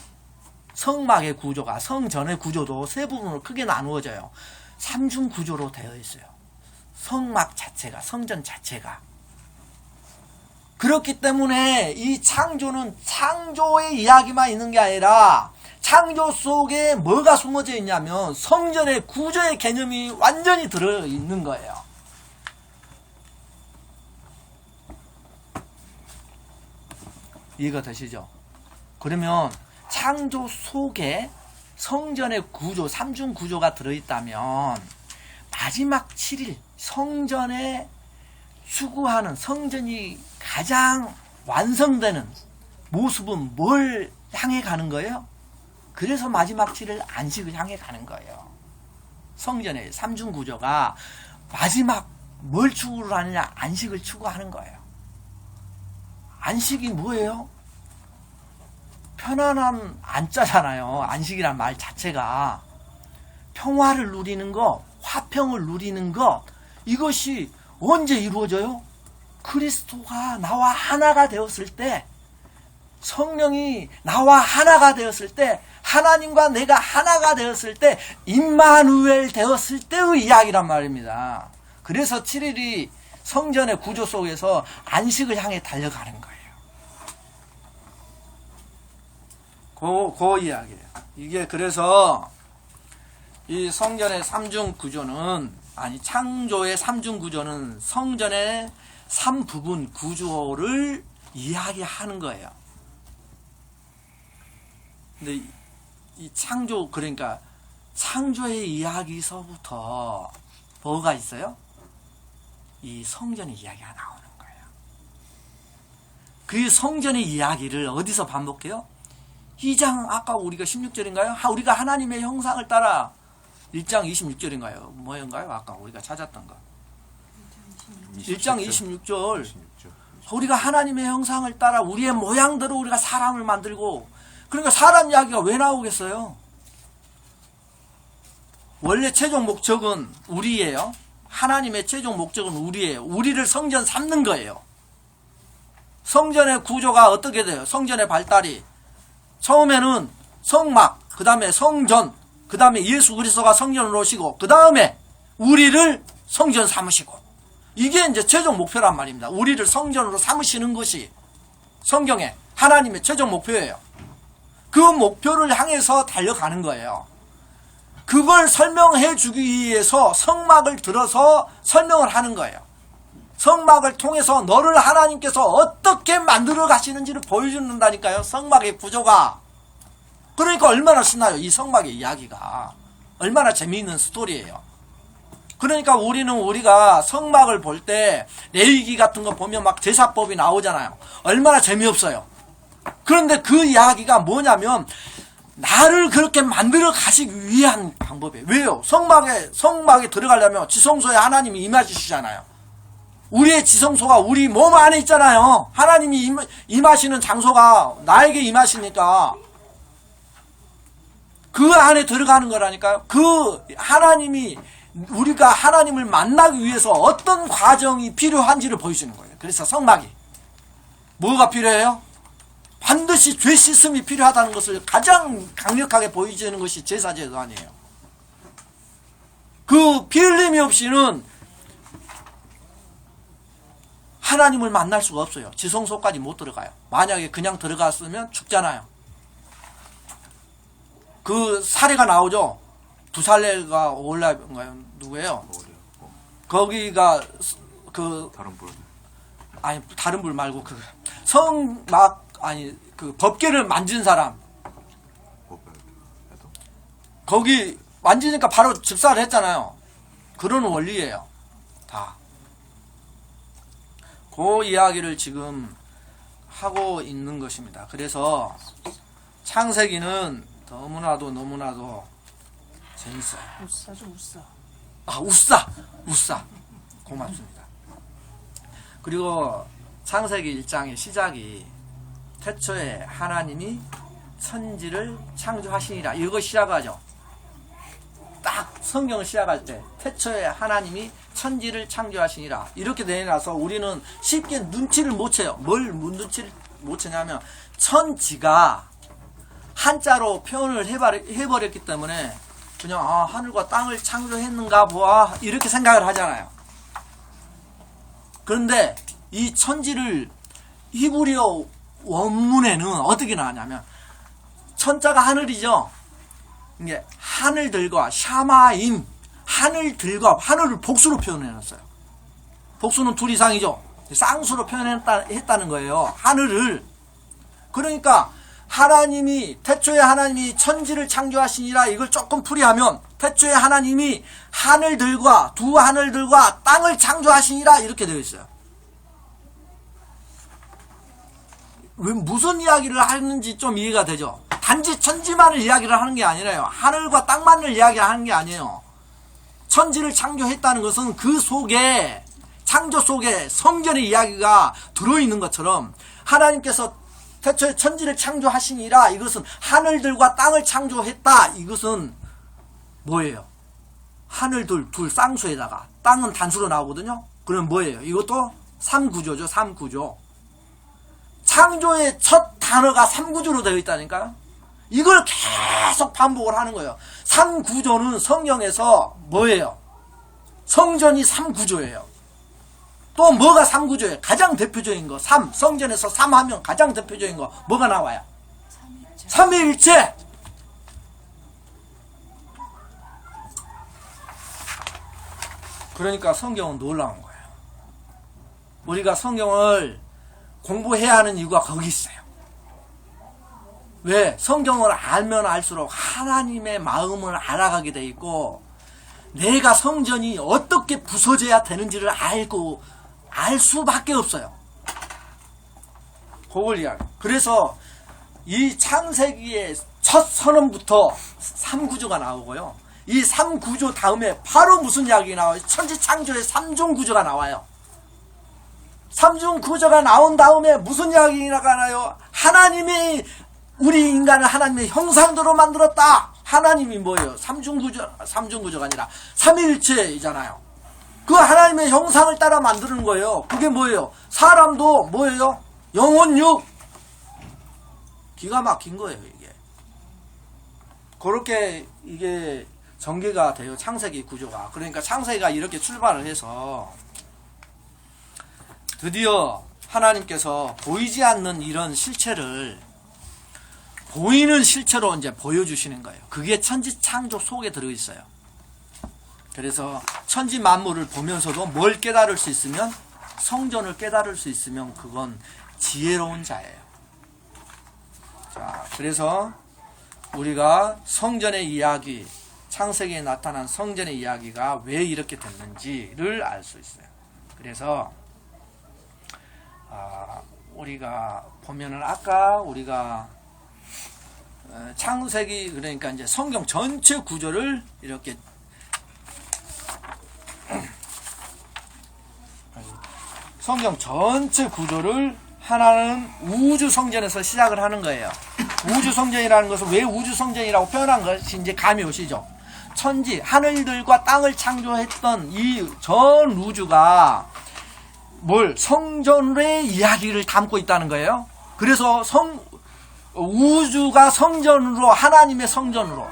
성막의 구조가, 성전의 구조도 3부분으로 크게 나누어져요. 3중 구조로 되어 있어요. 성막 자체가, 성전 자체가. 그렇기 때문에 이 창조는 창조의 이야기만 있는 게 아니라 창조 속에 뭐가 숨어져 있냐면 성전의 구조의 개념이 완전히 들어있는 거예요. 이해가 되시죠? 그러면 창조 속에 성전의 구조, 3중 구조가 들어있다면 마지막 7일 성전에 추구하는 성전이 가장 완성되는 모습은 뭘 향해 가는 거예요? 그래서 마지막 7일 안식을 향해 가는 거예요. 성전의 3중 구조가 마지막 뭘 추구를 하느냐? 안식을 추구하는 거예요. 안식이 뭐예요? 편안한 안자잖아요. 안식이란 말 자체가. 평화를 누리는 것, 화평을 누리는 것, 이것이 언제 이루어져요? 그리스도가 나와 하나가 되었을 때, 성령이 나와 하나가 되었을 때, 하나님과 내가 하나가 되었을 때, 임마누엘 되었을 때의 이야기란 말입니다. 그래서 7일이 성전의 구조 속에서 안식을 향해 달려가는 거예요. 그 이야기예요. 이게 그래서 이 성전의 3중 구조는, 아니 창조의 3중 구조는 성전의 3부분 구조를 이야기하는 거예요. 근데 이 창조, 그러니까 창조의 이야기서부터 뭐가 있어요? 이 성전의 이야기가 나오는 거예요. 그 성전의 이야기를 어디서 반복해요? 2장 아까 우리가 16절인가요? 우리가 하나님의 형상을 따라 1장 26절인가요? 뭐인가요? 아까 우리가 찾았던 거. 1장 26절. 우리가 하나님의 형상을 따라 우리의 모양대로 우리가 사람을 만들고, 그러니까 사람 이야기가 왜 나오겠어요? 원래 최종 목적은 우리예요. 하나님의 최종 목적은 우리예요. 우리를 성전 삼는 거예요. 성전의 구조가 어떻게 돼요? 성전의 발달이 처음에는 성막, 그 다음에 성전, 그 다음에 예수 그리스도가 성전으로 오시고, 그 다음에 우리를 성전 삼으시고, 이게 이제 최종 목표란 말입니다. 우리를 성전으로 삼으시는 것이 성경의 하나님의 최종 목표예요. 그 목표를 향해서 달려가는 거예요. 그걸 설명해 주기 위해서 성막을 들어서 설명을 하는 거예요. 성막을 통해서 너를 하나님께서 어떻게 만들어 가시는지를 보여준다니까요. 성막의 구조가. 그러니까 얼마나 신나요, 이 성막의 이야기가. 얼마나 재미있는 스토리예요. 그러니까 우리가 성막을 볼 때 레위기 같은 거 보면 막 제사법이 나오잖아요. 얼마나 재미없어요. 그런데 그 이야기가 뭐냐면 나를 그렇게 만들어 가시기 위한 방법이에요. 왜요? 성막에 들어가려면 지성소에 하나님이 임하시잖아요. 우리의 지성소가 우리 몸 안에 있잖아요. 하나님이 임하시는 장소가 나에게 임하시니까 그 안에 들어가는 거라니까요. 그 하나님이 우리가 하나님을 만나기 위해서 어떤 과정이 필요한지를 보여주는 거예요. 그래서 성막이 뭐가 필요해요? 반드시 죄 씻음이 필요하다는 것을 가장 강력하게 보여주는 것이 제사제도아니에요. 그 피 흘림이 없이는 하나님을 만날 수가 없어요. 지성소까지 못 들어가요. 만약에 그냥 들어갔으면 죽잖아요. 그 사례가 나오죠. 두 살레가 올라인가요? 누구예요? 거기가 그 다른 분. 아니 다른 분 말고 그 성막 아니 그 법궤를 만진 사람 거기 만지니까 바로 즉사를 했잖아요. 그런 원리예요. 다. 그 이야기를 지금 하고 있는 것입니다. 그래서 창세기는 너무나도 재밌어요. 우싸죠, 우싸. 아, 우싸. 고맙습니다. 그리고 창세기 1장의 시작이 태초에 하나님이 천지를 창조하시니라. 이거 시작하죠. 딱 성경을 시작할 때 태초에 하나님이 천지를 창조하시니라. 이렇게 내놔서 우리는 쉽게 눈치를 못 채요. 뭘 눈치를 못 채냐면 천지가 한자로 표현을 해버렸기 때문에 그냥 하늘과 땅을 창조했는가 보아 이렇게 생각을 하잖아요. 그런데 이 천지를 히브리어 원문에는 어떻게 나왔냐면 천자가 하늘이죠. 이게 하늘들과 샤마임 하늘들과 하늘을 복수로 표현해놨어요. 복수는 둘 이상이죠. 쌍수로 표현했다는 거예요. 하늘을. 그러니까 태초에 하나님이 천지를 창조하시니라 이걸 조금 풀이하면 태초에 하나님이 두 하늘들과 땅을 창조하시니라 이렇게 되어 있어요. 왜 무슨 이야기를 하는지 좀 이해가 되죠? 단지 천지만을 이야기를 하는 게 아니라요. 하늘과 땅만을 이야기하는 게 아니에요. 천지를 창조했다는 것은 그 속에 창조 속에 성전의 이야기가 들어있는 것처럼 하나님께서 태초에 천지를 창조하시니라 이것은 하늘들과 땅을 창조했다. 이것은 뭐예요? 하늘들 둘 쌍수에다가 땅은 단수로 나오거든요. 그럼 뭐예요? 이것도 삼구조죠. 삼구조. 창조의 첫 단어가 삼구조로 되어 있다니까요. 이걸 계속 반복을 하는 거예요. 삼구조는 성경에서 뭐예요? 성전이 삼구조예요. 또 뭐가 삼구조예요? 가장 대표적인 거 성전에서 삼하면 가장 대표적인 거 뭐가 나와요? 삼위일체. 그러니까 성경은 놀라운 거예요. 우리가 성경을 공부해야 하는 이유가 거기 있어요. 왜? 성경을 알면 알수록 하나님의 마음을 알아가게 돼 있고 내가 성전이 어떻게 부서져야 되는지를 알 수밖에 없어요. 그걸 이야기. 그래서 이 창세기의 첫 선언부터 3구조가 나오고요. 이 3구조 다음에 바로 무슨 이야기 나와요? 천지창조의 3중 구조가 나와요. 3중 구조가 나온 다음에 무슨 이야기가 나요? 하나님이 우리 인간을 하나님의 형상대로 만들었다. 하나님이 뭐예요? 3중 구조가 아니라 삼위일체이잖아요. 그 하나님의 형상을 따라 만드는 거예요. 그게 뭐예요? 사람도 뭐예요? 영혼육. 기가 막힌 거예요, 이게. 그렇게 이게 전개가 돼요, 창세기 구조가. 그러니까 창세기가 이렇게 출발을 해서 드디어 하나님께서 보이지 않는 이런 실체를 보이는 실체로 이제 보여주시는 거예요. 그게 천지 창조 속에 들어있어요. 그래서 천지 만물을 보면서도 뭘 깨달을 수 있으면 성전을 깨달을 수 있으면 그건 지혜로운 자예요. 자, 그래서 우리가 성전의 이야기 창세기에 나타난 성전의 이야기가 왜 이렇게 됐는지를 알 수 있어요. 그래서 우리가 보면은 아까 우리가 창세기 그러니까 이제 성경 전체 구조를 이렇게 성경 전체 구조를 하나는 우주 성전에서 시작을 하는 거예요. 우주 성전이라는 것은 왜 우주 성전이라고 표현한 것이 이제 감이 오시죠. 천지 하늘들과 땅을 창조했던 이 전 우주가 성전의 이야기를 담고 있다는 거예요. 그래서 우주가 성전으로 하나님의 성전으로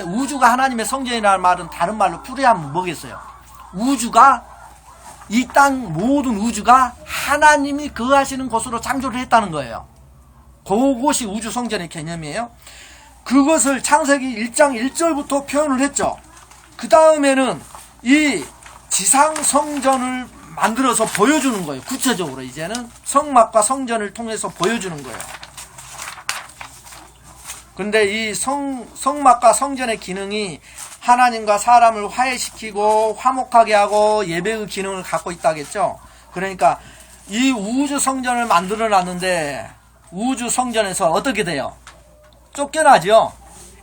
우주가 하나님의 성전이라는 말은 다른 말로 풀이하면 뭐겠어요? 우주가 이 땅 모든 우주가 하나님이 거하시는 곳으로 창조를 했다는 거예요. 그것이 우주 성전의 개념이에요. 그것을 창세기 1장 1절부터 표현을 했죠. 그 다음에는 이 지상 성전을 만들어서 보여주는 거예요. 구체적으로 이제는 성막과 성전을 통해서 보여주는 거예요. 근데 이 성막과 성전의 기능이 하나님과 사람을 화해시키고 화목하게 하고 예배의 기능을 갖고 있다겠죠. 그러니까 이 우주 성전을 만들어 놨는데 우주 성전에서 어떻게 돼요? 쫓겨나죠.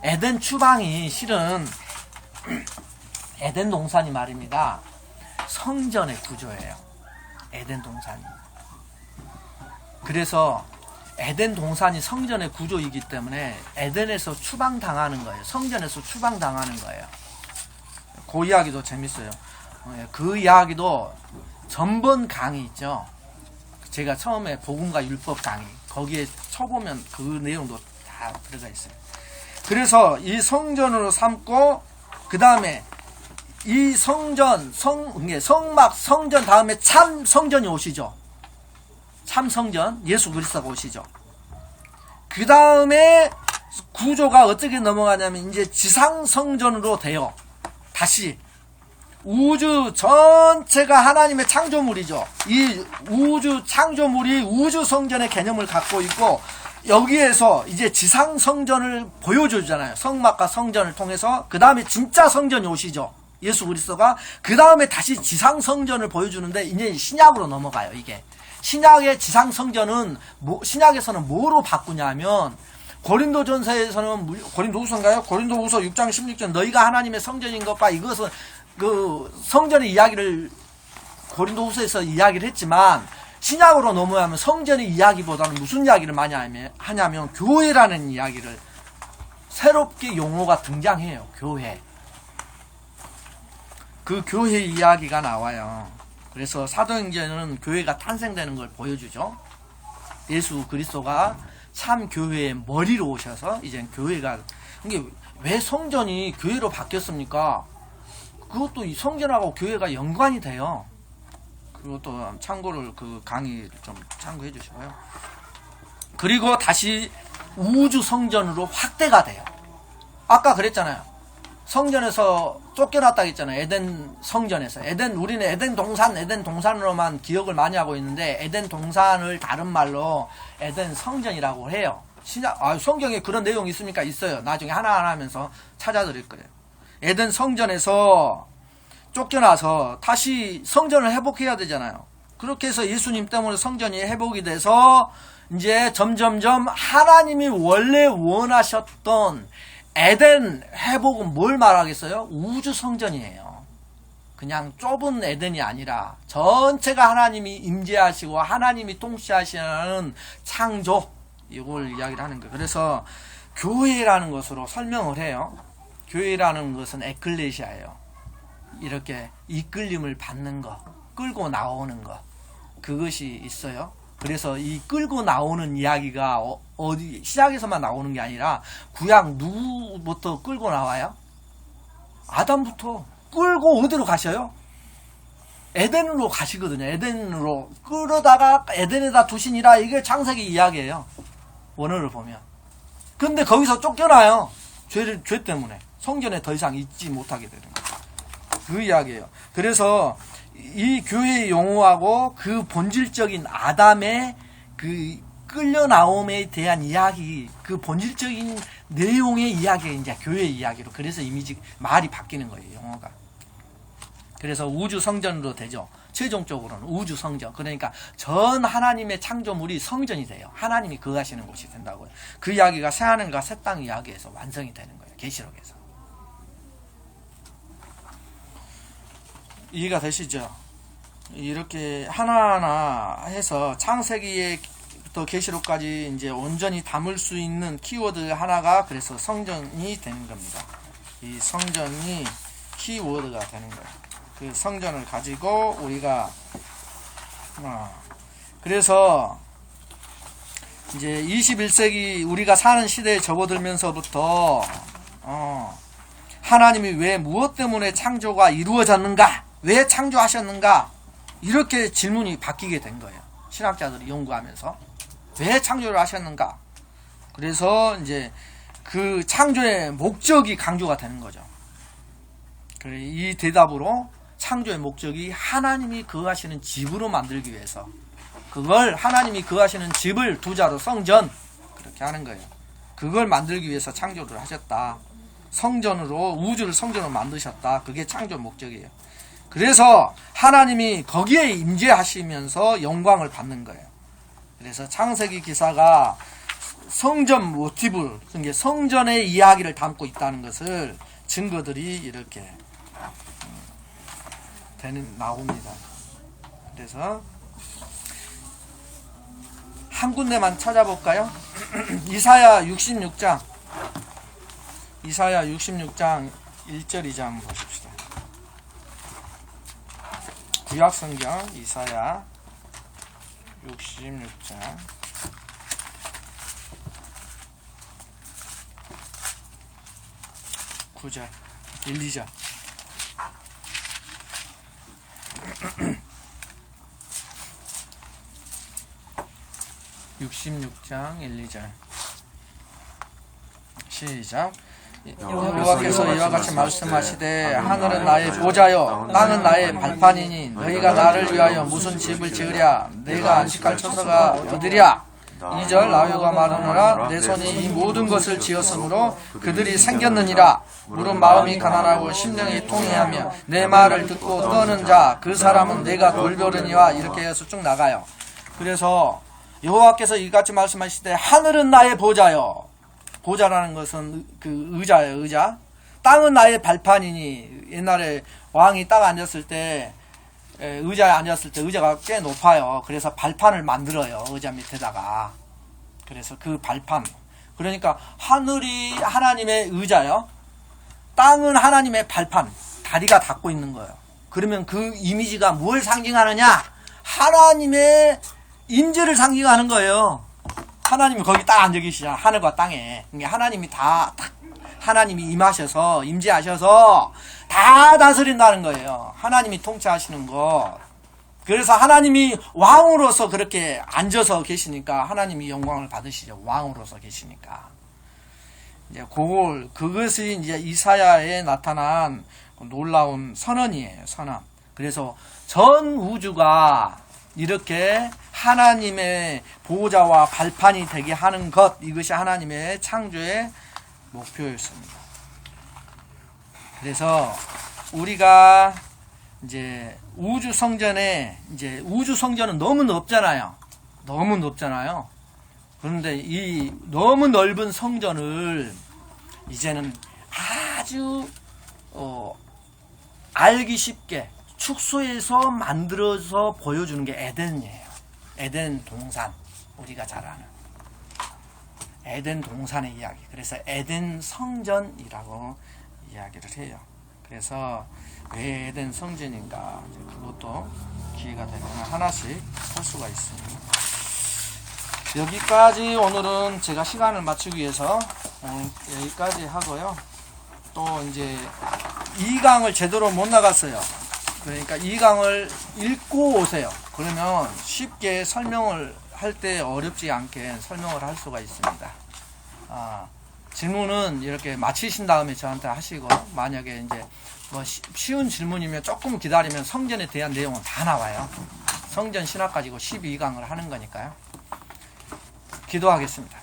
에덴 추방이 실은 에덴 동산이 말입니다. 성전의 구조예요. 에덴 동산이. 그래서 에덴 동산이 성전의 구조이기 때문에 에덴에서 추방당하는 거예요. 성전에서 추방당하는 거예요. 그 이야기도 재밌어요. 그 이야기도 전번 강의 있죠. 제가 처음에 복음과 율법 강의 거기에 쳐보면 그 내용도 다 들어가 있어요. 그래서 이 성전으로 삼고 그 다음에 이 성막 성전 다음에 참 성전이 오시죠. 참 성전 예수 그리스도가 오시죠. 그 다음에 구조가 어떻게 넘어가냐면 이제 지상 성전으로 돼요. 다시 우주 전체가 하나님의 창조물이죠. 이 우주 창조물이 우주 성전의 개념을 갖고 있고 여기에서 이제 지상 성전을 보여주잖아요. 성막과 성전을 통해서 그 다음에 진짜 성전이 오시죠. 예수 그리스도가 그 다음에 다시 지상 성전을 보여주는데 이제 신약으로 넘어가요. 이게 신약의 지상 성전은 신약에서는 뭐로 바꾸냐면 고린도전서에서는 고린도후서인가요? 고린도후서 6장 16절 너희가 하나님의 성전인 것과 이것은 그 성전의 이야기를 고린도후서에서 이야기를 했지만 신약으로 넘어가면 성전의 이야기보다는 무슨 이야기를 많이 하냐면 교회라는 이야기를 새롭게 용어가 등장해요. 교회. 그 교회 이야기가 나와요. 그래서 사도행전은 교회가 탄생되는 걸 보여주죠. 예수 그리스도가 참 교회의 머리로 오셔서 이제 교회가 이게 왜 성전이 교회로 바뀌었습니까? 그것도 이 성전하고 교회가 연관이 돼요. 그것도 참고를 그 강의 좀 참고해 주시고요. 그리고 다시 우주 성전으로 확대가 돼요. 아까 그랬잖아요. 성전에서 쫓겨났다고 했잖아요. 에덴 성전에서. 우리는 에덴 동산으로만 기억을 많이 하고 있는데 에덴 동산을 다른 말로 에덴 성전이라고 해요. 성경에 그런 내용이 있습니까? 있어요. 나중에 하나하나 하면서 찾아드릴 거예요. 에덴 성전에서 쫓겨나서 다시 성전을 회복해야 되잖아요. 그렇게 해서 예수님 때문에 성전이 회복이 돼서 이제 점점점 하나님이 원래 원하셨던 에덴 회복은 뭘 말하겠어요? 우주 성전이에요. 그냥 좁은 에덴이 아니라 전체가 하나님이 임재하시고 하나님이 통치하시는 창조, 이걸 이야기를 하는 거예요. 그래서 교회라는 것으로 설명을 해요. 교회라는 것은 에클레시아예요. 이렇게 이끌림을 받는 것, 끌고 나오는 것, 그것이 있어요. 그래서 이 끌고 나오는 이야기가 어디 시작에서만 나오는 게 아니라 구약 누구부터 끌고 나와요? 아담부터 끌고 어디로 가셔요? 에덴으로 가시거든요. 에덴으로 끌어다가 에덴에다 두시니라. 이게 창세기 이야기예요. 원어를 보면. 근데 거기서 쫓겨나요. 죄 때문에. 성전에 더 이상 있지 못하게 되는 거예요. 그 이야기예요. 그래서 이 교회의 용어하고 그 본질적인 아담의 그 끌려 나옴에 대한 이야기, 그 본질적인 내용의 이야기가 이제 교회 이야기로, 그래서 이미지 말이 바뀌는 거예요, 용어가. 그래서 우주 성전으로 되죠. 최종적으로는 우주 성전. 그러니까 전 하나님의 창조물이 성전이 돼요. 하나님이 거하시는 곳이 된다고요. 그 이야기가 새 하늘과 새 땅 이야기에서 완성이 되는 거예요. 계시록에서. 이해가 되시죠? 이렇게 하나하나 해서 창세기부터 계시록까지 이제 온전히 담을 수 있는 키워드 하나가 그래서 성전이 되는 겁니다. 이 성전이 키워드가 되는 거예요. 그 성전을 가지고 우리가 그래서 이제 21세기 우리가 사는 시대에 접어들면서부터 하나님이 왜 무엇 때문에 창조가 이루어졌는가, 왜 창조하셨는가, 이렇게 질문이 바뀌게 된 거예요. 신학자들이 연구하면서 왜 창조를 하셨는가. 그래서 이제 그 창조의 목적이 강조가 되는 거죠. 이 대답으로 창조의 목적이 하나님이 거하시는 집으로 만들기 위해서, 그걸 하나님이 거하시는 집을 두자로 성전, 그렇게 하는 거예요. 그걸 만들기 위해서 창조를 하셨다. 성전으로, 우주를 성전으로 만드셨다. 그게 창조 목적이에요. 그래서 하나님이 거기에 임재하시면서 영광을 받는 거예요. 그래서 창세기 기사가 성전 모티브, 그러니까 성전의 이야기를 담고 있다는 것을 증거들이 이렇게 나옵니다. 그래서 한 군데만 찾아볼까요? 이사야 66장 1절 2절 한번 보십시다. 구약성경 이사야 66장 9절 1, 2절 (66장) 1, 2절 시작. 여호와께서 이와 같이 말씀하시되 하늘은 나의 보좌요 땅은 나의 발판이니 너희가 나를 위하여 무슨 집을 지으랴. 내가 안식할 처소가 어디랴. 2절 라위가 말하노라. 내 손이 이 모든 것을 지었으므로 그들이 생겼느니라. 물은 마음이 가난하고 심령이 통회하며 내 말을 듣고 떠는 자 그 사람은 내가 돌보려니와. 이렇게 해서 쭉 나가요. 그래서 여호와께서 이같이 말씀하시되 하늘은 나의 보좌요. 보좌라는 것은 그 의자예요, 의자. 땅은 나의 발판이니, 옛날에 왕이 딱 앉았을 때, 의자에 앉았을 때 의자가 꽤 높아요. 그래서 발판을 만들어요, 의자 밑에다가. 그래서 그 발판. 그러니까 하늘이 하나님의 의자요. 땅은 하나님의 발판, 다리가 닿고 있는 거예요. 그러면 그 이미지가 뭘 상징하느냐? 하나님의 임재를 상징하는 거예요. 하나님이 거기 딱 앉아 계시잖아. 하늘과 땅에. 하나님이 하나님이 임하셔서, 임재하셔서 다 다스린다는 거예요. 하나님이 통치하시는 것. 그래서 하나님이 왕으로서 그렇게 앉아서 계시니까 하나님이 영광을 받으시죠. 왕으로서 계시니까. 이제 그것이 이제 이사야에 나타난 놀라운 선언이에요. 선언. 그래서 전 우주가 이렇게 하나님의 보호자와 발판이 되게 하는 것, 이것이 하나님의 창조의 목표였습니다. 그래서 우리가 이제 우주 성전은 너무 넓잖아요. 너무 넓잖아요. 그런데 이 너무 넓은 성전을 이제는 아주 알기 쉽게 축소해서 만들어서 보여주는 게 에덴이에요. 에덴 동산, 우리가 잘 아는 에덴 동산의 이야기. 그래서 에덴 성전이라고 이야기를 해요. 그래서 왜 에덴 성전인가, 그것도 기회가 되면 하나씩 할 수가 있습니다. 여기까지 오늘은 제가 시간을 맞추기 위해서 여기까지 하고요. 또 이제 2강을 제대로 못 나갔어요. 그러니까 2강을 읽고 오세요. 그러면 쉽게 설명을 할 때 어렵지 않게 설명을 할 수가 있습니다. 질문은 이렇게 마치신 다음에 저한테 하시고, 만약에 이제 뭐 쉬운 질문이면 조금 기다리면 성전에 대한 내용은 다 나와요. 성전 신학 가지고 12강을 하는 거니까요. 기도하겠습니다.